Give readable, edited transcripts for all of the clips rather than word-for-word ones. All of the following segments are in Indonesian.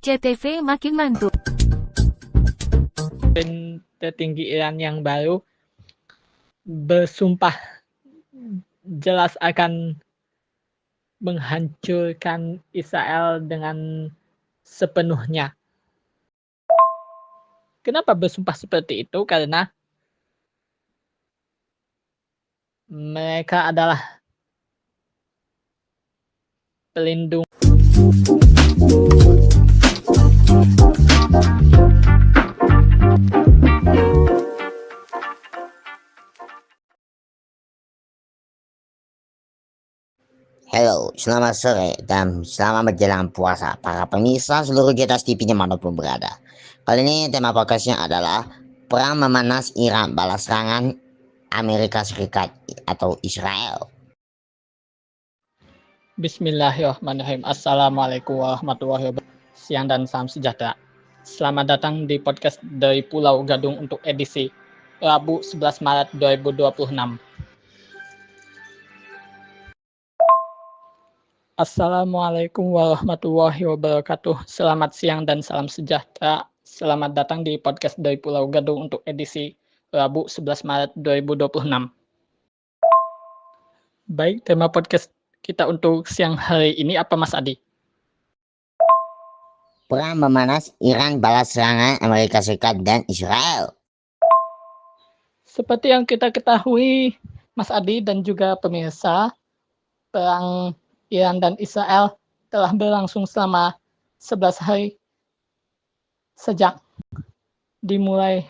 CTV makin mantul. Pemimpin tertinggi Iran yang baru bersumpah jelas akan menghancurkan Israel dengan sepenuhnya. Kenapa bersumpah seperti itu? Karena mereka adalah pelindung. Halo, selamat sore dan selamat menjelang puasa para pemirsa seluruh Jetas TV dimanapun berada. Kali ini tema podcastnya adalah perang memanas Iran balas serangan Amerika Serikat atau Israel. Bismillahirrahmanirrahim. Assalamualaikum warahmatullahi wabarakatuh. Siang dan salam sejahtera. Selamat datang di podcast dari Pulau Gadung untuk edisi Rabu 11 Maret 2026. Assalamualaikum warahmatullahi wabarakatuh. Selamat siang dan salam sejahtera. Selamat datang di podcast dari Pulau Gadung untuk edisi Rabu 11 Maret 2026. Baik, tema podcast kita untuk siang hari ini apa Mas Adi? Perang memanas Iran balas serangan Amerika Serikat dan Israel. Seperti yang kita ketahui Mas Adi dan juga pemirsa, perang Iran dan Israel telah berlangsung selama 11 hari sejak dimulai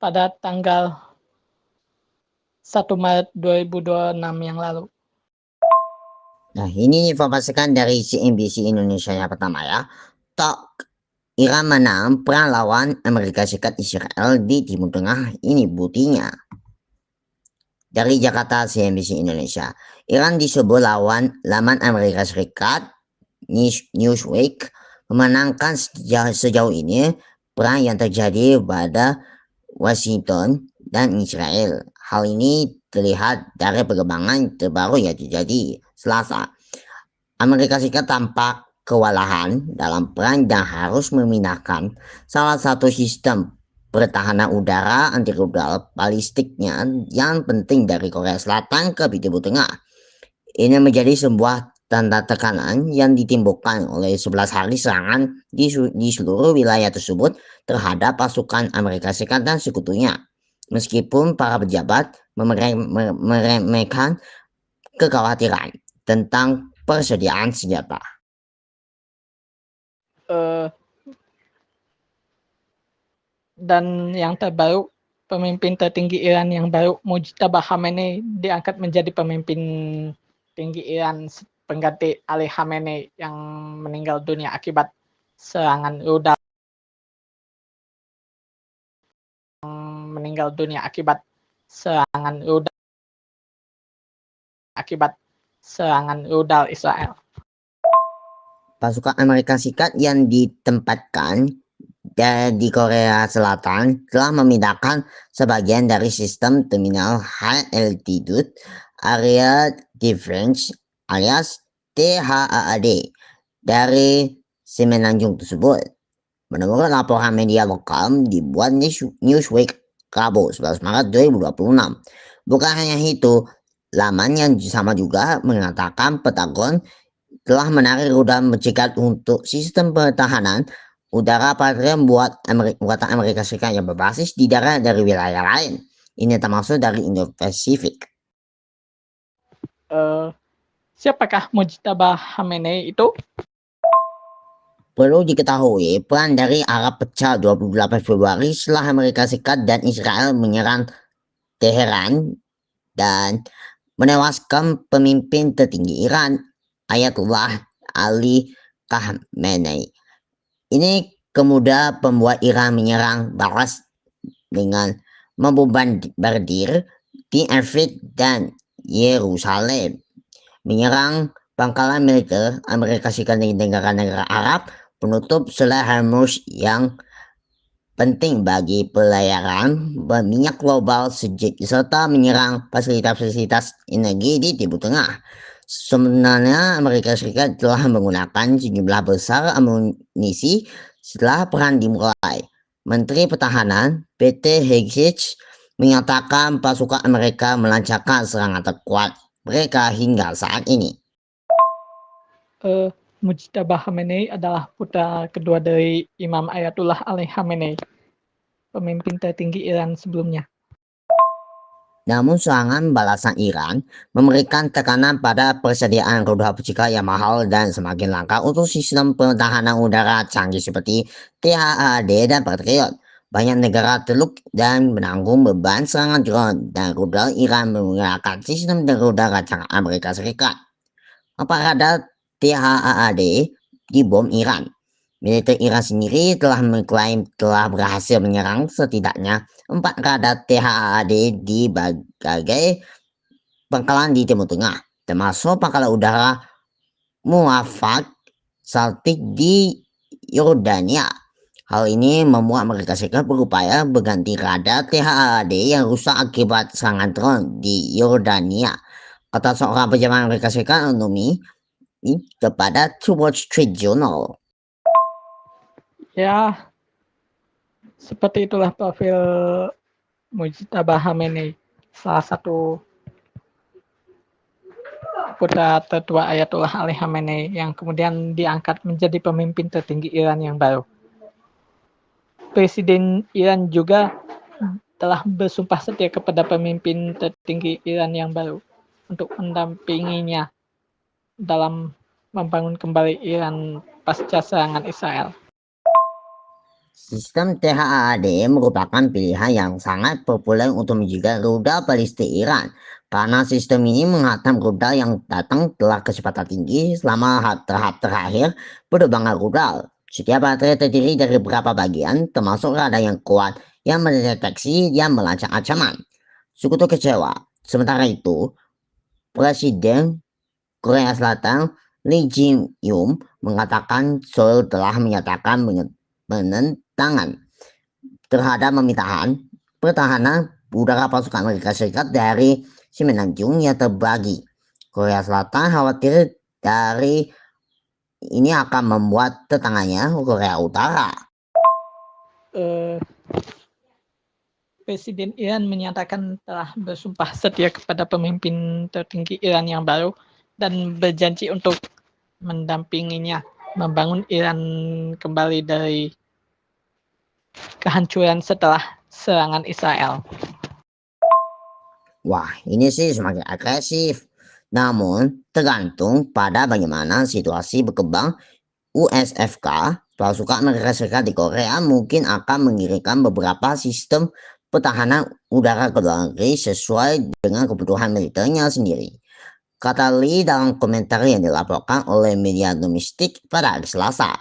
pada tanggal 1 Maret 2026 yang lalu. Nah, ini informasikan dari CNBC Indonesia yang pertama ya. Tok Iran menang perang lawan Amerika Serikat Israel di Timur Tengah, ini buktinya. Dari Jakarta, CNBC Indonesia. Iran disebut lawan Amerika Serikat. Newsweek memenangkan sejauh ini perang yang terjadi pada Washington dan Israel. Hal ini terlihat dari perkembangan terbaru yang terjadi Selasa. Amerika Serikat tampak kewalahan dalam perang dan harus memindahkan salah satu sistem pertahanan udara anti rudal balistiknya yang penting dari Korea Selatan ke Timur Tengah. Ini menjadi sebuah tanda tekanan yang ditimbulkan oleh 11 hari serangan di seluruh wilayah tersebut terhadap pasukan Amerika Serikat dan sekutunya. Meskipun para pejabat meremehkan kekhawatiran tentang persediaan senjata. Dan yang terbaru, pemimpin tertinggi Iran yang baru, Mujtaba Khamenei, diangkat menjadi pemimpin tinggi Iran pengganti Ali Khamenei yang meninggal dunia akibat serangan rudal. Akibat serangan rudal Israel. Pasukan Amerika Serikat yang ditempatkan di Korea Selatan telah memindahkan sebagian dari sistem terminal High Altitude Area Defense alias THAAD dari semenanjung tersebut. Menurut laporan media lokal dibuat Newsweek Rabu 11 Maret 2026. Bukan hanya itu, laman yang sama juga mengatakan Pentagon telah menarik rudal mencegat untuk sistem pertahanan udara Patriot buatan Amerika Serikat yang berbasis di darat dari wilayah lain. Ini termasuk dari Indo-Pasifik. Siapakah Mujtaba Khamenei itu? Perlu diketahui, perang dari Arab pecah 28 Februari setelah Amerika Serikat dan Israel menyerang Teheran dan menewaskan pemimpin tertinggi Iran, Ayatullah Ali Khamenei. Ini kemudian membuat Iran menyerang balas dengan membombardir Tel Aviv dan Yerusalem, menyerang pangkalan militer Amerika Serikat di negara-negara Arab penutup Selat Hormuz yang penting bagi pelayaran minyak global serta menyerang fasilitas-fasilitas energi di Timur Tengah. Sebenarnya Amerika Serikat telah menggunakan sejumlah besar amunisi setelah perang dimulai. Menteri Pertahanan Pete Hegseth menyatakan pasukan Amerika melancarkan serangan terkuat mereka hingga saat ini. Mujtaba Khamenei adalah putra kedua dari Imam Ayatullah Ali Khamenei, pemimpin tertinggi Iran sebelumnya. Namun serangan balasan Iran memberikan tekanan pada persediaan rudal pecika yang mahal dan semakin langka untuk sistem pertahanan udara canggih seperti THAAD dan Patriot. Banyak negara teluk dan menanggung beban serangan drone dan rudal Iran menggunakan sistem udara canggih Amerika Serikat. Apa radar THAAD dibom Iran? Militer Iran sendiri telah mengklaim telah berhasil menyerang setidaknya 4 radar THAAD di berbagai pangkalan di Timur Tengah, termasuk pangkalan udara Muwafaq Saltik di Yordania. Hal ini membuat Amerika Serikat berupaya berganti radar THAAD yang rusak akibat serangan drone di Yordania, kata seorang pejabat Amerika Serikat anomi kepada Wall Street Journal. Ya, seperti itulah profil Mujtaba Khamenei, salah satu putra tertua Ayatullah Ali Khamenei yang kemudian diangkat menjadi pemimpin tertinggi Iran yang baru. Presiden Iran juga telah bersumpah setia kepada pemimpin tertinggi Iran yang baru untuk mendampinginya dalam membangun kembali Iran pasca serangan Israel. Sistem THAAD merupakan pilihan yang sangat populer untuk menjaga rudal balistik Iran karena sistem ini menghantam rudal yang datang telah kecepatan tinggi selama tahap terakhir penerbangan rudal. Setiap baterai terdiri dari beberapa bagian, termasuk radar yang kuat yang mendeteksi yang melancang ancaman. Sekutu kecewa. Sementara itu, Presiden Korea Selatan Lee Jae-yong mengatakan Seoul telah menyatakan penentangan terhadap pertahanan udara pasukan Amerika Serikat dari Semenanjung yang terbagi. Korea Selatan khawatir dari ini akan membuat tetangganya Korea Utara. Presiden Iran menyatakan telah bersumpah setia kepada pemimpin tertinggi Iran yang baru dan berjanji untuk mendampinginya membangun Iran kembali dari kehancuran setelah serangan Israel. Wah, ini sih semakin agresif. Namun, tergantung pada bagaimana situasi berkembang. USFK, pasukan Amerika Serikat di Korea mungkin akan mengirimkan beberapa sistem pertahanan udara ke luar negeri sesuai dengan kebutuhan militernya sendiri, kata Lee dalam komentar yang dilaporkan oleh media domestik pada hari Selasa.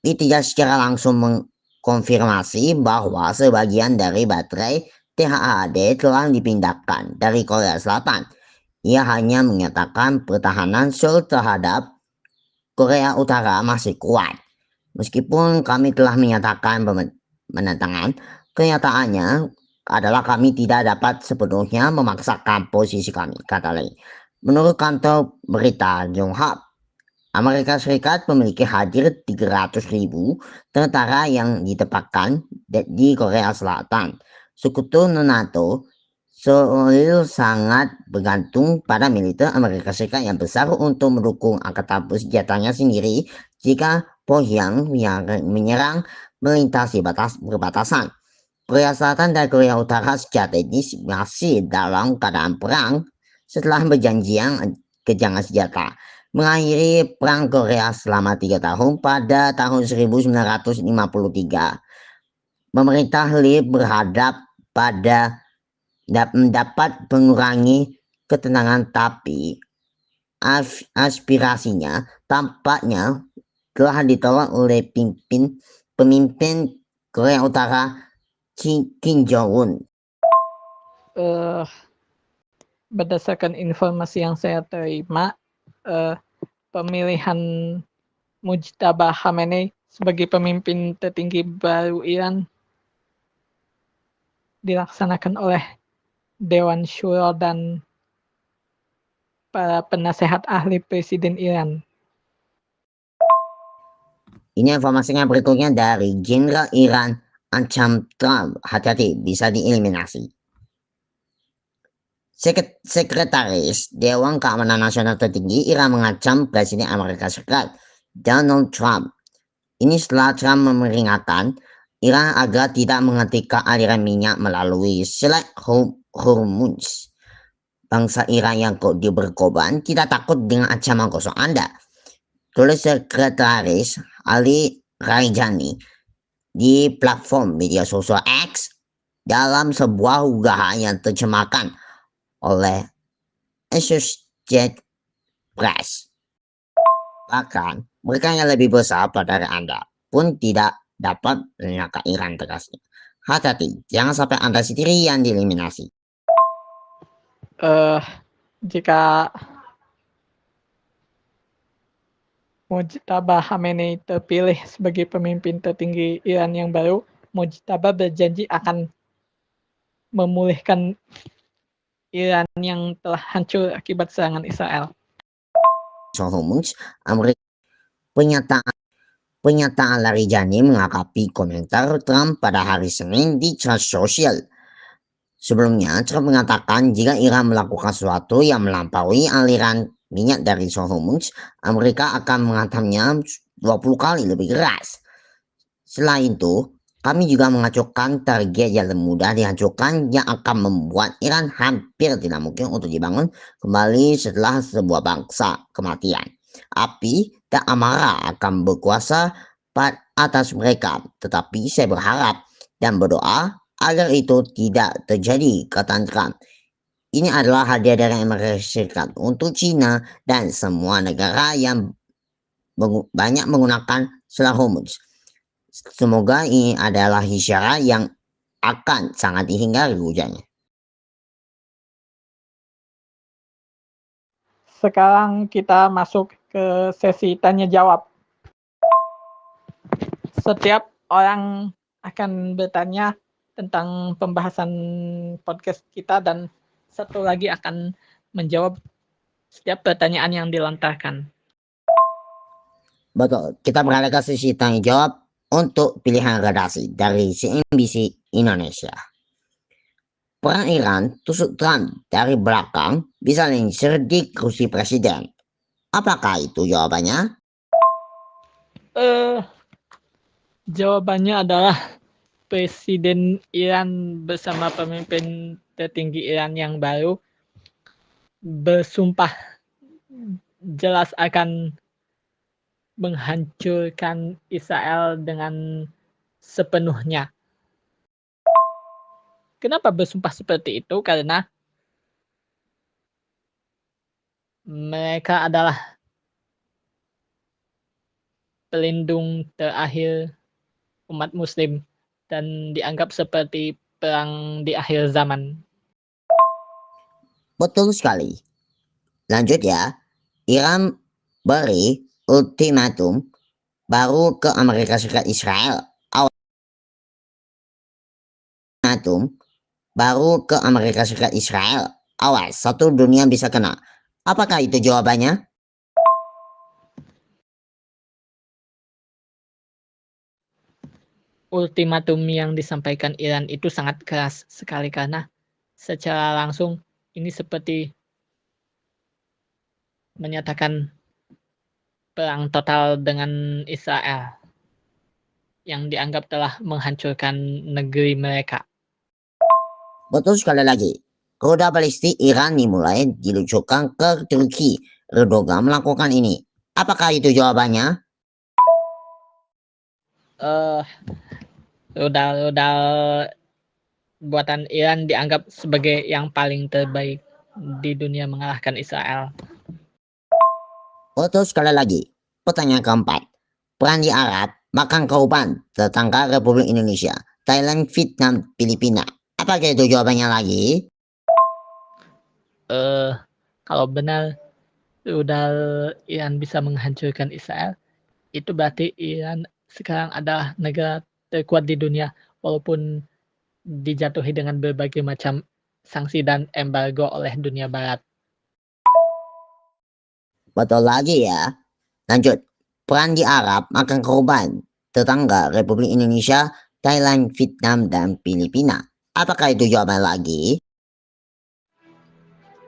Lee tidak secara langsung mengkonfirmasi bahwa sebagian dari baterai THAAD telah dipindahkan dari Korea Selatan. Ia hanya menyatakan pertahanan Seoul terhadap Korea Utara masih kuat. Meskipun kami telah menyatakan penentangan, kenyataannya adalah kami tidak dapat sepenuhnya memaksakan posisi kami, kata Lee. Menurut kantor berita Yonhap, Amerika Serikat memiliki hadir 300.000 tentara yang ditempatkan di Korea Selatan. Sekutu NATO Seoul sangat bergantung pada militer Amerika Serikat yang besar untuk mendukung angkatan bersenjatanya sendiri jika Pyongyang menyerang melintasi perbatasan. Korea Selatan dan Korea Utara secara teknis masih dalam keadaan perang setelah perjanjian kejangan senjata mengakhiri perang Korea selama 3 tahun pada tahun 1953. Pemerintah Lee berhadap pada dapat mengurangi ketenangan, tapi aspirasinya tampaknya telah ditolak oleh pemimpin Korea Utara Kim Jong-un. Berdasarkan informasi yang saya terima, pemilihan Mujtaba Khamenei sebagai pemimpin tertinggi baru Iran dilaksanakan oleh Dewan Syuro dan para penasehat ahli Presiden Iran. Ini informasinya berikutnya dari Jenderal Iran ancam Trump, hati-hati bisa dieliminasi. Sekretaris Dewan Keamanan Nasional tertinggi Iran mengacam Presiden Amerika Serikat Donald Trump. Ini setelah Trump memperingatkan Iran agar tidak menghentikan aliran minyak melalui Selat Hormuz. Bangsa Iran yang berkorban tidak takut dengan ancaman kosong Anda, tulis Sekretaris Ali Raijani di platform media sosial X dalam sebuah unggahan yang terjemahkan oleh Associated Press. Bahkan mereka yang lebih besar pada Anda pun tidak dapat menyangka Iran tegasnya. Hati-hati, jangan sampai Anda sendiri yang dieliminasi. Jika Mojtaba Khamenei terpilih sebagai pemimpin tertinggi Iran yang baru, Mojtaba berjanji akan memulihkan Iran yang telah hancur akibat serangan Israel. Hormuz, Amerika. Pernyataan Larijani mengakapi komentar Trump pada hari Senin di sosial. Sebelumnya, Trump mengatakan jika Iran melakukan sesuatu yang melampaui aliran minyak dari Hormuz, Amerika akan menghantamnya 20 kali lebih keras. Selain itu, kami juga mengacukan target yang mudah dihancurkan yang akan membuat Iran hampir tidak mungkin untuk dibangun kembali setelah sebuah bangsa kematian. Api dan amarah akan berkuasa atas mereka, tetapi saya berharap dan berdoa agar itu tidak terjadi, kata Trump. Ini adalah hadiah dari Amerika Serikat untuk China dan semua negara yang banyak menggunakan Selat Hormuz. Semoga ini adalah isyarat yang akan sangat dihindari hujannya. Sekarang kita masuk ke sesi tanya jawab. Setiap orang akan bertanya tentang pembahasan podcast kita dan satu lagi akan menjawab setiap pertanyaan yang dilontarkan. Betul, kita beralih ke sesi tanya jawab untuk pilihan redaksi dari CNBC Indonesia. Perang Iran tusuk Trump dari belakang bisa lengser di kursi presiden. Apakah itu jawabannya? Jawabannya adalah Presiden Iran bersama pemimpin tertinggi Iran yang baru bersumpah jelas akan menghancurkan Israel dengan sepenuhnya. Kenapa bersumpah seperti itu? Karena mereka adalah pelindung terakhir umat muslim dan dianggap seperti perang di akhir zaman. Betul sekali. Lanjut ya, Iran beri ultimatum baru ke Amerika Serikat Israel. Awas, satu dunia bisa kena. Apakah itu jawabannya? Ultimatum yang disampaikan Iran itu sangat keras sekali karena secara langsung ini seperti menyatakan perang total dengan Israel yang dianggap telah menghancurkan negeri mereka. Betul sekali lagi. Roda balistik Iran dimulai diluncurkan ke Turki. Erdogan melakukan ini. Apakah itu jawabannya? Rudal buatan Iran dianggap sebagai yang paling terbaik di dunia mengalahkan Israel. Betul sekali lagi. Pertanyaan keempat. Perang di Arab makan korban tetangga Republik Indonesia, Thailand, Vietnam, Filipina. Apakah itu jawabannya lagi? Kalau benar rudal Iran bisa menghancurkan Israel, itu berarti Iran sekarang adalah negara terkuat di dunia walaupun dijatuhi dengan berbagai macam sanksi dan embargo oleh dunia barat. Betul lagi ya. Lanjut, perang di Arab akan korban tetangga Republik Indonesia, Thailand, Vietnam, dan Filipina. Apakah itu jawaban lagi?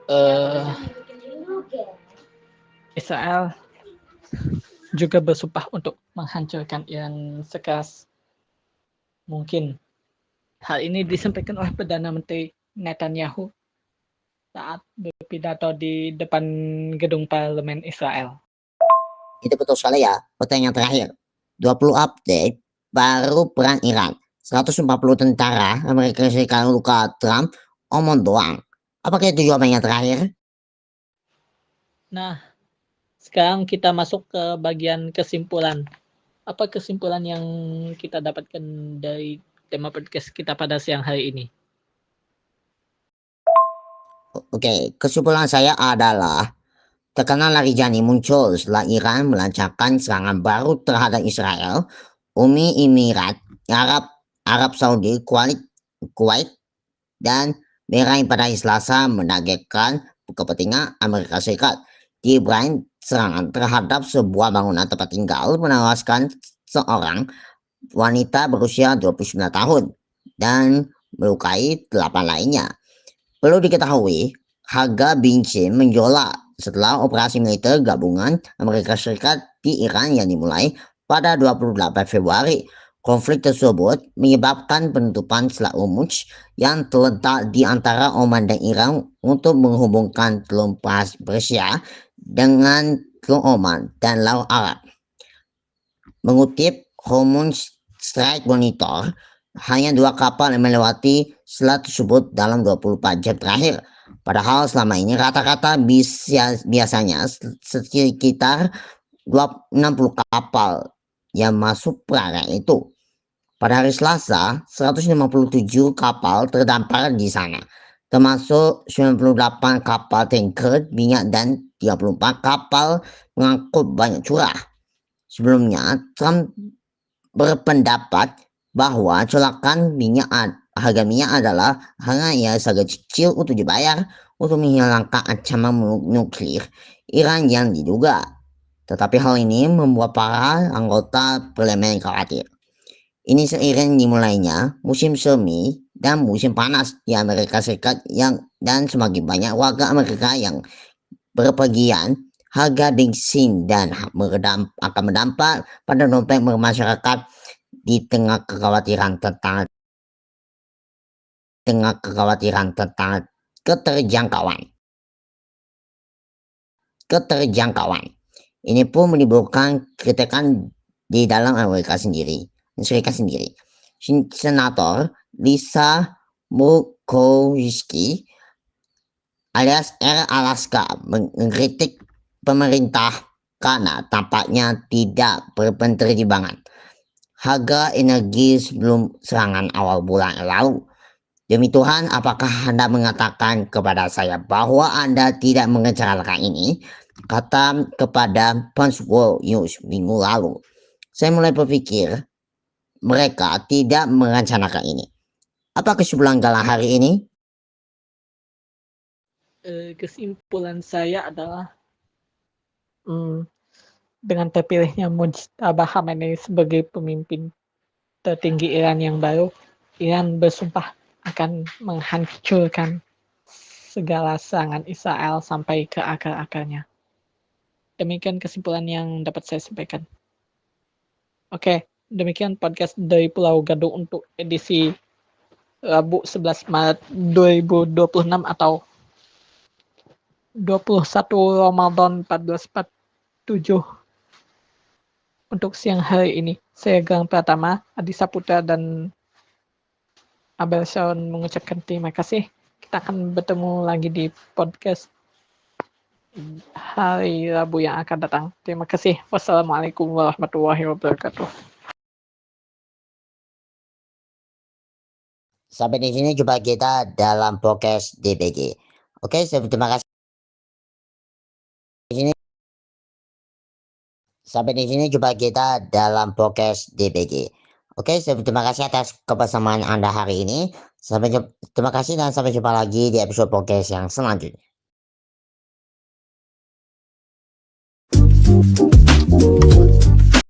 Eh, Israel juga bersumpah untuk menghancurkan Iran sekeras mungkin. Hal ini disampaikan oleh Perdana Menteri Netanyahu saat berpidato di depan gedung parlemen Israel. Itu betul sekali ya. Pertanyaan terakhir. 20 update baru perang Iran. 140 tentara Amerika Serikat luka Trump omong doang. Apakah itu jawabannya terakhir? Nah, sekarang kita masuk ke bagian kesimpulan. Apa kesimpulan yang kita dapatkan dari tema podcast kita pada siang hari ini? Oke, kesimpulan saya adalah tekanan Larijani muncul setelah Iran melancarkan serangan baru terhadap Israel, Uni Emirat Arab, Arab Saudi, Kuwait, dan Bahrain pada Selasa menargetkan kepentingan Amerika Serikat. Di Bahrain, serangan terhadap sebuah bangunan tempat tinggal menewaskan seorang wanita berusia 29 tahun dan melukai 8 lainnya. Perlu diketahui, harga bensin menjolak setelah operasi militer gabungan Amerika Serikat di Iran yang dimulai pada 28 Februari. Konflik tersebut menyebabkan penutupan Selat Hormuz yang terletak di antara Oman dan Iran untuk menghubungkan Teluk Persia dengan Teluk Oman dan Laut Arab. Mengutip Hormuz Strike Monitor, hanya 2 kapal yang melewati selat tersebut dalam 24 jam terakhir. Padahal selama ini rata-rata biasanya sekitar 60 kapal yang masuk perairan itu. Pada hari Selasa, 157 kapal terdampar di sana, termasuk 98 kapal tanker minyak dan 34 kapal pengangkut banyak curah. Sebelumnya, Trump berpendapat bahwa colakan harga minyak adalah hal yang sangat kecil untuk dibayar untuk menghilangkan ancaman nuklir Iran yang diduga. Tetapi hal ini membuat para anggota parlemen khawatir. Ini seiring dimulainya musim semi dan musim panas di Amerika Serikat dan semakin banyak warga Amerika yang berpergian, harga bensin dan akan berdampak pada dompet masyarakat di tengah kekhawatiran tentang keterjangkauan. Ini pun menimbulkan kritikan di dalam Amerika Serikat sendiri. Senator Lisa Murkowski alias Air Alaska mengkritik pemerintah karena tampaknya tidak berpenerbangan harga energi sebelum serangan awal bulan lalu. Demi Tuhan, apakah Anda mengatakan kepada saya bahwa Anda tidak merencanakan ini? Kata kepada Punch World News minggu lalu. Saya mulai berpikir mereka tidak merencanakan ini. Apa kesimpulan kalian hari ini? Kesimpulan saya adalah dengan terpilihnya Mujtaba Khamenei sebagai pemimpin tertinggi Iran yang baru, Iran bersumpah akan menghancurkan segala serangan Israel sampai ke akar-akarnya. Demikian kesimpulan yang dapat saya sampaikan. Oke, demikian podcast dari Pulau Gadung untuk edisi Rabu 11 Maret 2026 atau 21 Ramadan 1447 untuk siang hari ini. Saya Gang Pratama, Adi Saputra, dan Abel Sharon mengucapkan terima kasih. Kita akan bertemu lagi di podcast hari Rabu yang akan datang. Terima kasih. Wassalamualaikum warahmatullahi wabarakatuh. Sampai di sini jumpa kita dalam podcast DBG. Oke, terima kasih. Sampai di sini jumpa kita dalam podcast DBG. Oke, terima kasih atas kebersamaan Anda hari ini. Terima kasih dan sampai jumpa lagi di episode podcast yang selanjutnya.